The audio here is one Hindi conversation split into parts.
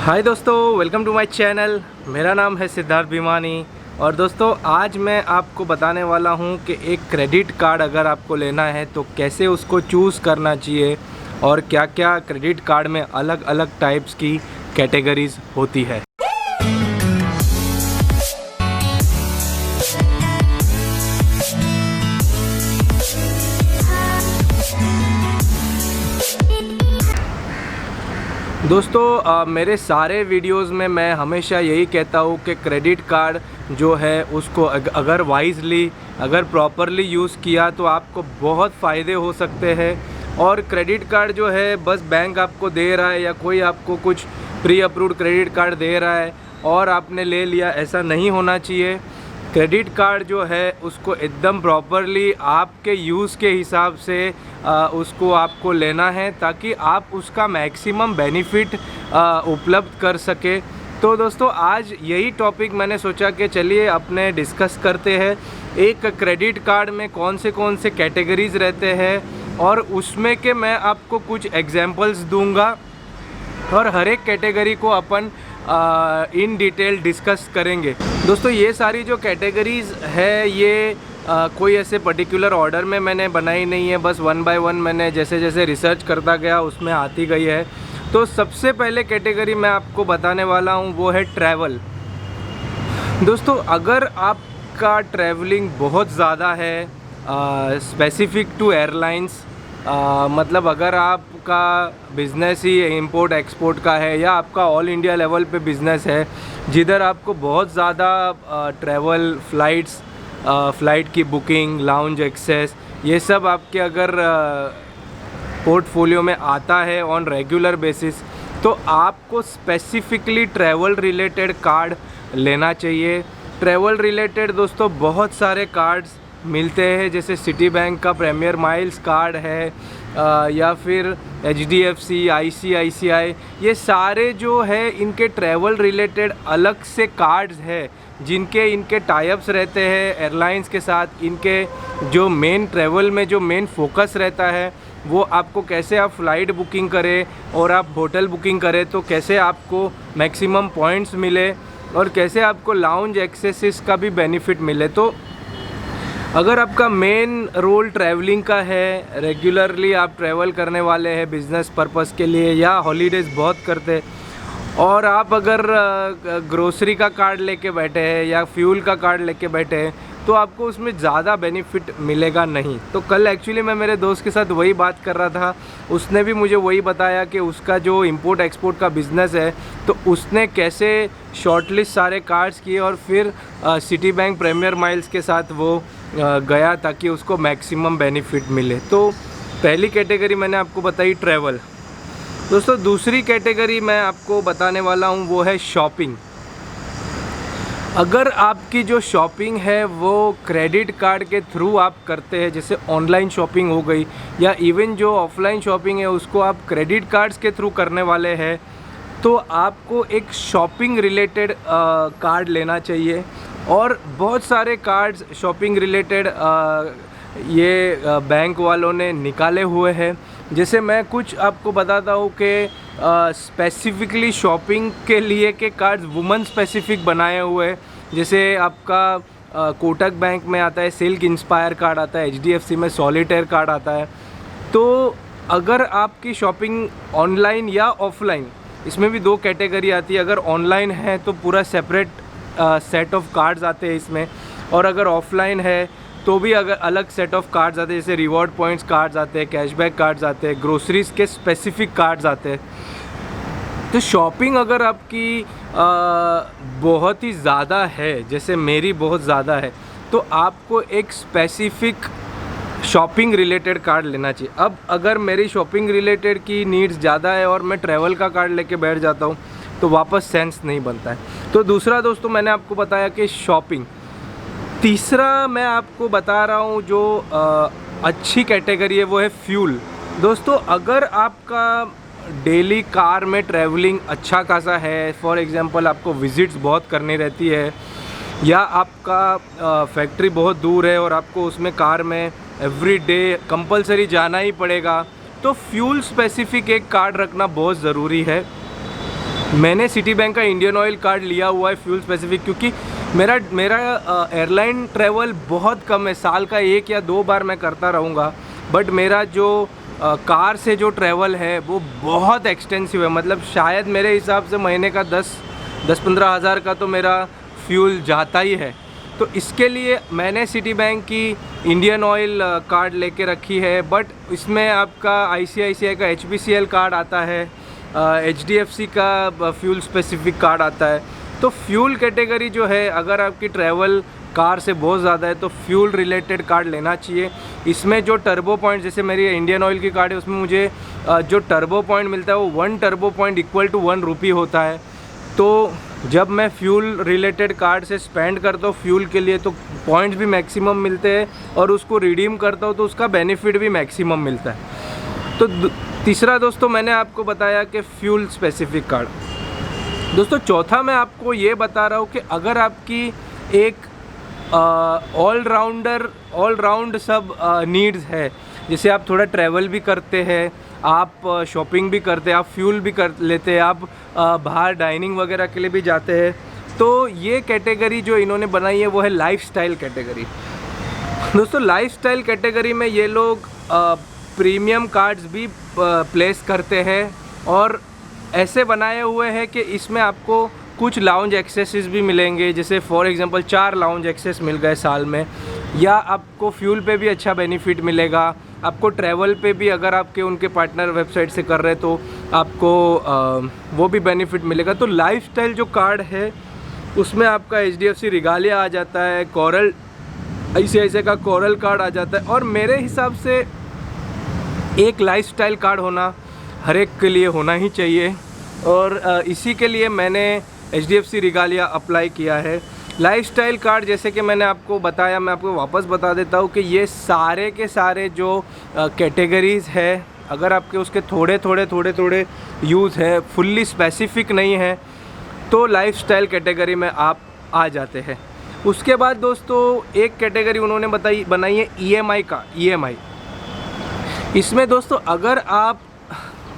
हाय दोस्तों, वेलकम टू माय चैनल। मेरा नाम है सिद्धार्थ भीमानी और दोस्तों आज मैं आपको बताने वाला हूं कि एक क्रेडिट कार्ड अगर आपको लेना है तो कैसे उसको चूज़ करना चाहिए और क्या क्या क्रेडिट कार्ड में अलग अलग टाइप्स की कैटेगरीज होती है। दोस्तों मेरे सारे वीडियोस में मैं हमेशा यही कहता हूँ कि क्रेडिट कार्ड जो है उसको अगर वाइजली अगर प्रॉपरली यूज़ किया तो आपको बहुत फ़ायदे हो सकते हैं। और क्रेडिट कार्ड जो है बस बैंक आपको दे रहा है या कोई आपको कुछ प्री अप्रूव्ड क्रेडिट कार्ड दे रहा है और आपने ले लिया, ऐसा नहीं होना चाहिए। क्रेडिट कार्ड जो है उसको एकदम प्रॉपरली आपके यूज़ के हिसाब से उसको आपको लेना है ताकि आप उसका मैक्सिमम बेनिफिट उपलब्ध कर सके। तो दोस्तों आज यही टॉपिक मैंने सोचा कि चलिए अपने डिस्कस करते हैं। एक क्रेडिट कार्ड में कौन से कैटेगरीज रहते हैं और उसमें के मैं आपको कुछ एग्जांपल्स दूंगा और हर एक कैटेगरी को अपन इन डिटेल डिस्कस करेंगे। दोस्तों ये सारी जो कैटेगरीज़ है ये कोई ऐसे पर्टिकुलर ऑर्डर में मैंने बनाई नहीं है, बस वन बाय वन मैंने जैसे जैसे रिसर्च करता गया उसमें आती गई है। तो सबसे पहले कैटेगरी मैं आपको बताने वाला हूँ वो है ट्रैवल। दोस्तों अगर आपका ट्रैवलिंग बहुत ज़्यादा है, स्पेसिफिक टू एयरलाइंस, मतलब अगर आपका बिज़नेस ही इंपोर्ट एक्सपोर्ट का है या आपका ऑल इंडिया लेवल पे बिज़नेस है जिधर आपको बहुत ज़्यादा ट्रैवल फ़्लाइट की बुकिंग, लाउंज एक्सेस, ये सब आपके अगर पोर्टफोलियो में आता है ऑन रेगुलर बेसिस तो आपको स्पेसिफिकली ट्रैवल रिलेटेड कार्ड लेना चाहिए। ट्रैवल रिलेटेड दोस्तों बहुत सारे कार्ड्स मिलते हैं, जैसे सिटी बैंक का प्रीमियर माइल्स कार्ड है या फिर HDFC, ICICI, ये सारे जो है इनके ट्रैवल रिलेटेड अलग से कार्ड्स है जिनके इनके टाइप्स रहते हैं एयरलाइंस के साथ। इनके जो मेन ट्रैवल में जो मेन फोकस रहता है वो आपको कैसे आप फ़्लाइट बुकिंग करें और आप होटल बुकिंग करें तो कैसे आपको मैक्सिमम पॉइंट्स मिले और कैसे आपको लाउंज एक्सेसेस का भी बेनिफिट मिले। तो अगर आपका मेन रोल ट्रैवलिंग का है, रेगुलरली आप ट्रैवल करने वाले हैं बिज़नेस पर्पस के लिए या हॉलीडेज़ बहुत करते और आप अगर ग्रोसरी का कार्ड लेके बैठे हैं या फ्यूल का कार्ड लेके बैठे हैं तो आपको उसमें ज़्यादा बेनिफिट मिलेगा नहीं। तो कल एक्चुअली मैं मेरे दोस्त के साथ वही बात कर रहा था, उसने भी मुझे वही बताया कि उसका जो इंपोर्ट एक्सपोर्ट का बिज़नेस है तो उसने कैसे शॉर्टलिस्ट सारे कार्ड्स किए और फिर सिटी बैंक प्रीमियर माइल्स के साथ वो गया ताकि उसको मैक्सिमम बेनिफिट मिले। तो पहली कैटेगरी मैंने आपको बताई ट्रैवल। दोस्तों दूसरी कैटेगरी मैं आपको बताने वाला हूँ वो है शॉपिंग। अगर आपकी जो शॉपिंग है वो क्रेडिट कार्ड के थ्रू आप करते हैं, जैसे ऑनलाइन शॉपिंग हो गई या इवन जो ऑफलाइन शॉपिंग है उसको आप क्रेडिट कार्ड्स के थ्रू करने वाले हैं, तो आपको एक शॉपिंग रिलेटेड कार्ड लेना चाहिए। और बहुत सारे कार्ड्स शॉपिंग रिलेटेड ये बैंक वालों ने निकाले हुए हैं। जैसे मैं कुछ आपको बताता हूँ कि स्पेसिफिकली शॉपिंग के लिए के कार्ड्स वुमेन स्पेसिफिक बनाए हुए हैं। जैसे आपका कोटक बैंक में आता है सिल्क इंस्पायर कार्ड आता है, HDFC में सॉलिटेयर कार्ड आता है। तो अगर आपकी शॉपिंग ऑनलाइन या ऑफलाइन, इसमें भी दो कैटेगरी आती है। अगर ऑनलाइन है तो पूरा सेपरेट सेट ऑफ कार्ड्स आते हैं इसमें, और अगर ऑफलाइन है तो भी अगर अलग सेट ऑफ कार्ड्स आते हैं, जैसे रिवॉर्ड पॉइंट्स कार्ड्स आते हैं, कैशबैक कार्ड्स आते हैं, ग्रोसरीज के स्पेसिफिक कार्ड्स आते हैं। तो शॉपिंग अगर आपकी बहुत ही ज़्यादा है, जैसे मेरी बहुत ज़्यादा है, तो आपको एक स्पेसिफिक शॉपिंग रिलेटेड कार्ड लेना चाहिए। अब अगर मेरी शॉपिंग रिलेटेड की नीड्स ज़्यादा है और मैं ट्रैवल का कार्ड लेके बैठ जाता हूँ तो वापस सेंस नहीं बनता है। तो दूसरा दोस्तों मैंने आपको बताया कि शॉपिंग। तीसरा मैं आपको बता रहा हूँ जो अच्छी कैटेगरी है वो है फ्यूल। दोस्तों अगर आपका डेली कार में ट्रैवलिंग अच्छा खासा है, फॉर एग्जांपल आपको विज़िट्स बहुत करनी रहती है या आपका फैक्ट्री बहुत दूर है और आपको उसमें कार में एवरी डे कंपलसरी जाना ही पड़ेगा, तो फ्यूल स्पेसिफिक एक कार्ड रखना बहुत ज़रूरी है। मैंने सिटी बैंक का इंडियन ऑयल कार्ड लिया हुआ है फ्यूल स्पेसिफिक, क्योंकि मेरा एयरलाइन ट्रैवल बहुत कम है, साल का 1 या 2 बार मैं करता रहूँगा। बट मेरा जो कार से जो ट्रैवल है वो बहुत एक्सटेंसिव है, मतलब शायद मेरे हिसाब से महीने का 10-15 हज़ार का तो मेरा फ्यूल जाता ही है। तो इसके लिए मैंने सिटी बैंक की इंडियन ऑयल कार्ड लेके रखी है। बट इसमें आपका ICICI का HPCL कार्ड आता है, HDFC का फ्यूल स्पेसिफिक कार्ड आता है। तो फ्यूल कैटेगरी जो है, अगर आपकी ट्रैवल कार से बहुत ज़्यादा है तो फ्यूल रिलेटेड कार्ड लेना चाहिए। इसमें जो टर्बो पॉइंट, जैसे मेरी इंडियन ऑयल की कार्ड है, उसमें मुझे जो टर्बो पॉइंट मिलता है वो 1 टर्बो पॉइंट इक्वल टू 1 रुपी होता है। तो जब मैं फ्यूल रिलेटेड कार्ड से स्पेंड करता हूँ फ्यूल के लिए, तो पॉइंट्स भी मैक्सिमम मिलते हैं और उसको रिडीम करता हूँ तो उसका बेनिफिट भी मैक्सिमम मिलता है। तो तीसरा दोस्तों मैंने आपको बताया कि फ्यूल स्पेसिफिक कार्ड। दोस्तों चौथा मैं आपको ये बता रहा हूँ कि अगर आपकी एक ऑलराउंड सब नीड्स है, जैसे आप थोड़ा ट्रैवल भी करते हैं, आप शॉपिंग भी करते हैं, आप फ्यूल भी कर लेते हैं, आप बाहर डाइनिंग वगैरह के लिए भी जाते हैं, तो ये कैटेगरी जो इन्होंने बनाई है वो है लाइफस्टाइल कैटेगरी। दोस्तों लाइफस्टाइल कैटेगरी में ये लोग प्रीमियम कार्ड्स भी प्लेस करते हैं और ऐसे बनाए हुए हैं कि इसमें आपको कुछ लाउंज एक्सेसेस भी मिलेंगे। जैसे फॉर एग्जांपल 4 लाउंज एक्सेस मिल गए साल में, या आपको फ्यूल पे भी अच्छा बेनिफिट मिलेगा, आपको ट्रैवल पे भी अगर आपके उनके पार्टनर वेबसाइट से कर रहे हैं तो आपको वो भी बेनिफिट मिलेगा। तो लाइफस्टाइल जो कार्ड है उसमें आपका HDFC रिगालिया आ जाता है, कोरल ICICI का कोरल कार्ड आ जाता है। और मेरे हिसाब से एक लाइफस्टाइल कार्ड होना हर एक के लिए होना ही चाहिए, और इसी के लिए मैंने HDFC रिगालिया अप्लाई किया है। लाइफस्टाइल कार्ड जैसे कि मैंने आपको बताया, मैं आपको वापस बता देता हूँ कि ये सारे के सारे जो कैटेगरीज़ है, अगर आपके उसके थोड़े यूज़ है, फुल्ली स्पेसिफिक नहीं है, तो लाइफस्टाइल कैटेगरी में आप आ जाते हैं। उसके बाद दोस्तों एक कैटेगरी उन्होंने बनाई है EMI का, EMI। इसमें दोस्तों अगर आप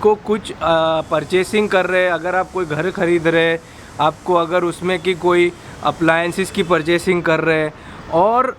को कुछ परचेसिंग कर रहे हैं, अगर आप कोई घर ख़रीद रहे हैं, आपको अगर उसमें की कोई अप्लायंसेस की परचेसिंग कर रहे हैं और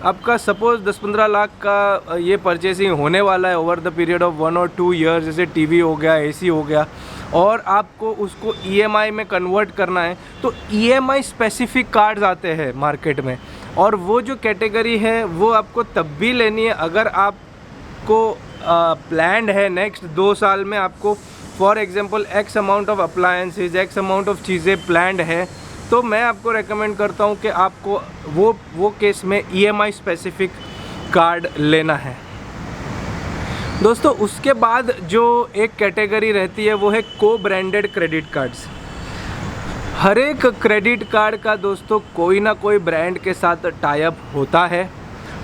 आपका सपोज़ 10-15 लाख का ये परचेसिंग होने वाला है ओवर द पीरियड ऑफ 1 और 2 ईयर्स, जैसे टीवी हो गया, AC हो गया, और आपको उसको EMI में कन्वर्ट करना है, तो EMI स्पेसिफिक कार्ड्स आते हैं मार्केट में। और वो जो कैटेगरी है वो आपको तब भी लेनी है अगर आपको प्लान्ड है नेक्स्ट 2 साल में आपको for example X amount of appliances, X amount of चीज़ें प्लान्ड है, तो मैं आपको रेकमेंड करता हूं कि आपको वो केस में EMI स्पेसिफिक कार्ड लेना है। दोस्तों उसके बाद जो एक कैटेगरी रहती है वो है को ब्रांडेड क्रेडिट कार्ड्स। हर एक क्रेडिट कार्ड का दोस्तों कोई ना कोई ब्रांड के साथ टाई अप होता है,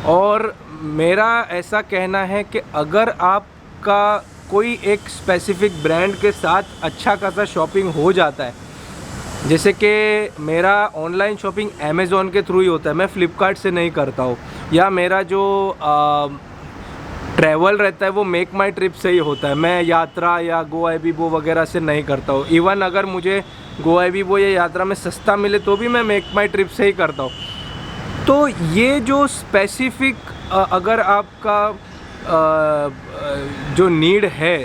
और मेरा ऐसा कहना है कि अगर आपका कोई एक स्पेसिफिक ब्रांड के साथ अच्छा खासा शॉपिंग हो जाता है, जैसे कि मेरा ऑनलाइन शॉपिंग अमेज़ॉन के थ्रू ही होता है, मैं फ़्लिपकार्ट से नहीं करता हूँ, या मेरा जो ट्रैवल रहता है वो मेक माई ट्रिप से ही होता है, मैं यात्रा या GoIbibo वगैरह से नहीं करता हूँ। इवन अगर मुझे GoIbibo या यात्रा में सस्ता मिले तो भी मैं मेक माई ट्रिप से ही करता हूँ। तो ये जो स्पेसिफिक अगर आपका जो नीड है,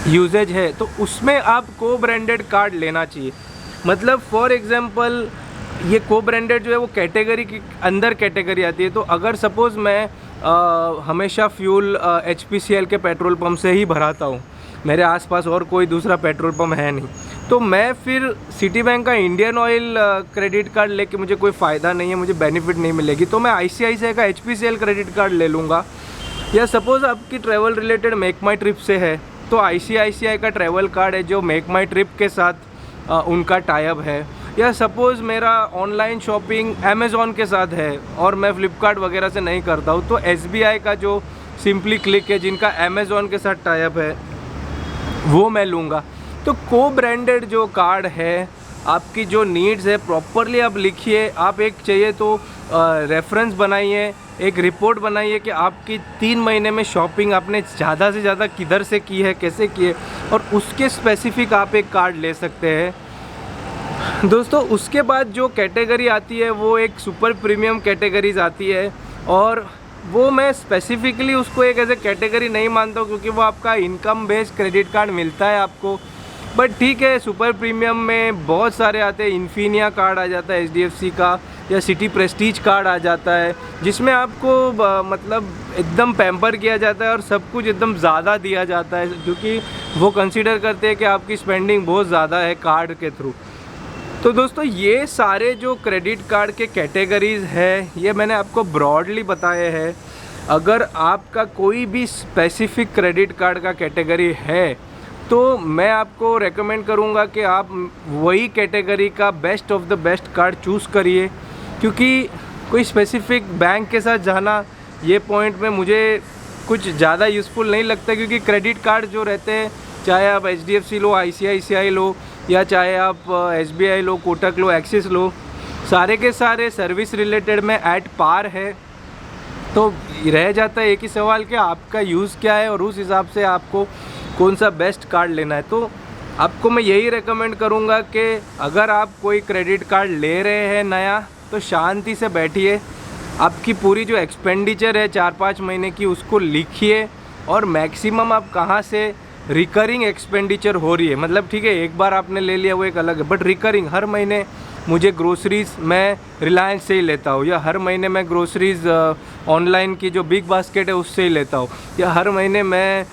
यूजेज है, तो उसमें आप को ब्रांडेड कार्ड लेना चाहिए। मतलब फॉर एग्जांपल ये को ब्रांडेड जो है वो कैटेगरी की अंदर कैटेगरी आती है। तो अगर सपोज़ मैं हमेशा फ्यूल HPCL के पेट्रोल पंप से ही भराता हूँ, मेरे आसपास और कोई दूसरा पेट्रोल पंप है नहीं, तो मैं फिर सिटी बैंक का इंडियन ऑयल क्रेडिट कार्ड लेके मुझे कोई फ़ायदा नहीं है, मुझे बेनिफिट नहीं मिलेगी, तो मैं ICICI का HPCL क्रेडिट कार्ड ले लूँगा। या सपोज़ आपकी ट्रैवल रिलेटेड मेक माई ट्रिप से है तो ICICI का ट्रैवल कार्ड है जो मेक माई ट्रिप के साथ उनका टाई अप है। या सपोज़ मेरा ऑनलाइन शॉपिंग अमेज़ॉन के साथ है और मैं फ़्लिपकार्ट वगैरह से नहीं करता हूँ, तो SBI का जो सिंपली क्लिक है जिनका अमेज़ॉन के साथ टाई अप है वो मैं लूँगा। तो को ब्रांडेड जो कार्ड है, आपकी जो नीड्स है प्रॉपरली आप लिखिए, आप एक चाहिए तो रेफरेंस बनाइए, एक रिपोर्ट बनाइए कि आपकी 3 महीने में शॉपिंग आपने ज़्यादा से ज़्यादा किधर से की है, कैसे की है, और उसके स्पेसिफिक आप एक कार्ड ले सकते हैं। दोस्तों उसके बाद जो कैटेगरी आती है वो एक सुपर प्रीमियम कैटेगरीज आती है, और वो मैं स्पेसिफिकली उसको एक ऐसे कैटेगरी नहीं मानता हूँ क्योंकि वो आपका इनकम बेस्ड क्रेडिट कार्ड मिलता है आपको। बट ठीक है, सुपर प्रीमियम में बहुत सारे आते हैं। इन्फिनिया कार्ड आ जाता है HDFC का, या सिटी प्रेस्टीज कार्ड आ जाता है, जिसमें आपको मतलब एकदम पैम्पर किया जाता है और सब कुछ एकदम ज़्यादा दिया जाता है, क्योंकि वो कंसीडर करते हैं कि आपकी स्पेंडिंग बहुत ज़्यादा है कार्ड के थ्रू। तो दोस्तों ये सारे जो क्रेडिट कार्ड के कैटेगरीज़ है ये मैंने आपको ब्रॉडली बताए हैं। अगर आपका कोई भी स्पेसिफिक क्रेडिट कार्ड का कैटेगरी है तो मैं आपको रेकमेंड करूंगा कि आप वही कैटेगरी का best of the best card choose करिए, क्योंकि कोई स्पेसिफिक बैंक के साथ जाना ये पॉइंट में मुझे कुछ ज़्यादा यूज़फुल नहीं लगता, क्योंकि क्रेडिट कार्ड जो रहते हैं, चाहे आप HDFC लो, ICICI लो, या चाहे आप SBI लो, कोटक लो, एक्सिस लो, सारे के सारे सर्विस रिलेटेड में एट पार है। तो रह जाता है एक ही सवाल कि आपका यूज़ क्या है और उस हिसाब से आपको कौन सा बेस्ट कार्ड लेना है। तो आपको मैं यही रेकमेंड करूँगा कि अगर आप कोई क्रेडिट कार्ड ले रहे हैं नया, तो शांति से बैठिए, आपकी पूरी जो एक्सपेंडिचर है 4-5 महीने की उसको लिखिए, और मैक्सिमम आप कहाँ से रिकरिंग एक्सपेंडिचर हो रही है। मतलब ठीक है, एक बार आपने ले लिया वो एक अलग है, बट रिकरिंग हर महीने मुझे ग्रोसरीज़ मैं रिलायंस से ही लेता हूँ, या हर महीने मैं ग्रोसरीज़ ऑनलाइन की जो बिग बास्केट है उससे ही लेता हूँ, या हर महीने मैं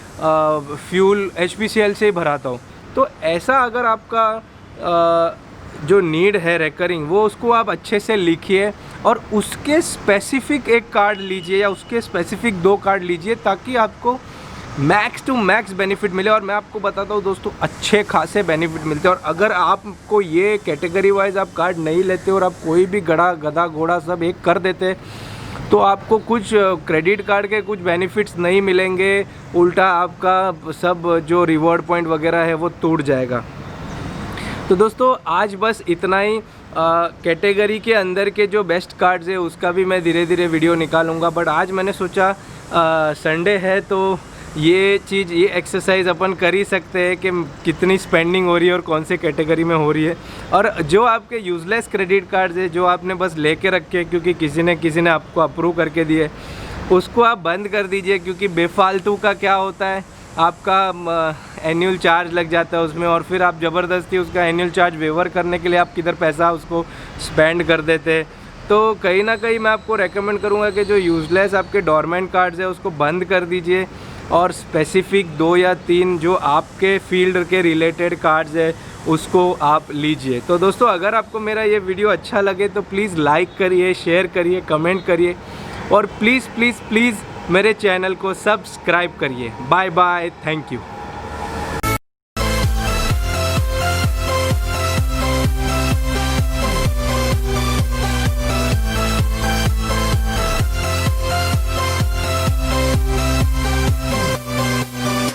फ्यूल HPCL से ही भराता हूँ। तो ऐसा अगर आपका जो नीड है रिकरिंग, वो उसको आप अच्छे से लिखिए और उसके स्पेसिफिक एक कार्ड लीजिए या उसके स्पेसिफिक 2 कार्ड लीजिए, ताकि आपको मैक्स टू मैक्स बेनिफिट मिले। और मैं आपको बताता हूँ दोस्तों, अच्छे खासे बेनिफिट मिलते हैं। और अगर आपको ये कैटेगरी वाइज आप कार्ड नहीं लेते और आप कोई भी गधा घोड़ा सब एक कर देते, तो आपको कुछ क्रेडिट कार्ड के कुछ बेनिफिट्स नहीं मिलेंगे, उल्टा आपका सब जो रिवॉर्ड पॉइंट वगैरह है वो टूट जाएगा। तो दोस्तों आज बस इतना ही। कैटेगरी के अंदर के जो बेस्ट कार्ड्स है उसका भी मैं धीरे धीरे वीडियो निकालूंगा, बट आज मैंने सोचा संडे है तो ये एक्सरसाइज अपन कर ही सकते हैं कि कितनी स्पेंडिंग हो रही है और कौन से कैटेगरी में हो रही है। और जो आपके यूज़लेस क्रेडिट कार्ड्स है, जो आपने बस लेके रखे क्योंकि किसी ने आपको अप्रूव करके दिए, उसको आप बंद कर दीजिए, क्योंकि बेफालतू का क्या होता है, आपका एनुअल चार्ज लग जाता है उसमें, और फिर आप ज़बरदस्ती उसका एनुअल चार्ज वेवर करने के लिए आप किधर पैसा उसको स्पेंड कर देते हैं। तो कहीं ना कहीं मैं आपको रेकमेंड करूँगा कि जो यूज़लेस आपके डोरमेंट कार्ड्स है उसको बंद कर दीजिए, और स्पेसिफिक 2 या 3 जो आपके फील्ड के रिलेटेड कार्ड्स है उसको आप लीजिए। तो दोस्तों अगर आपको मेरा ये वीडियो अच्छा लगे तो प्लीज़ लाइक करिए, शेयर करिए, कमेंट करिए, और प्लीज़ प्लीज़ प्लीज़ मेरे चैनल को सब्सक्राइब करिए। Bye bye, thank you.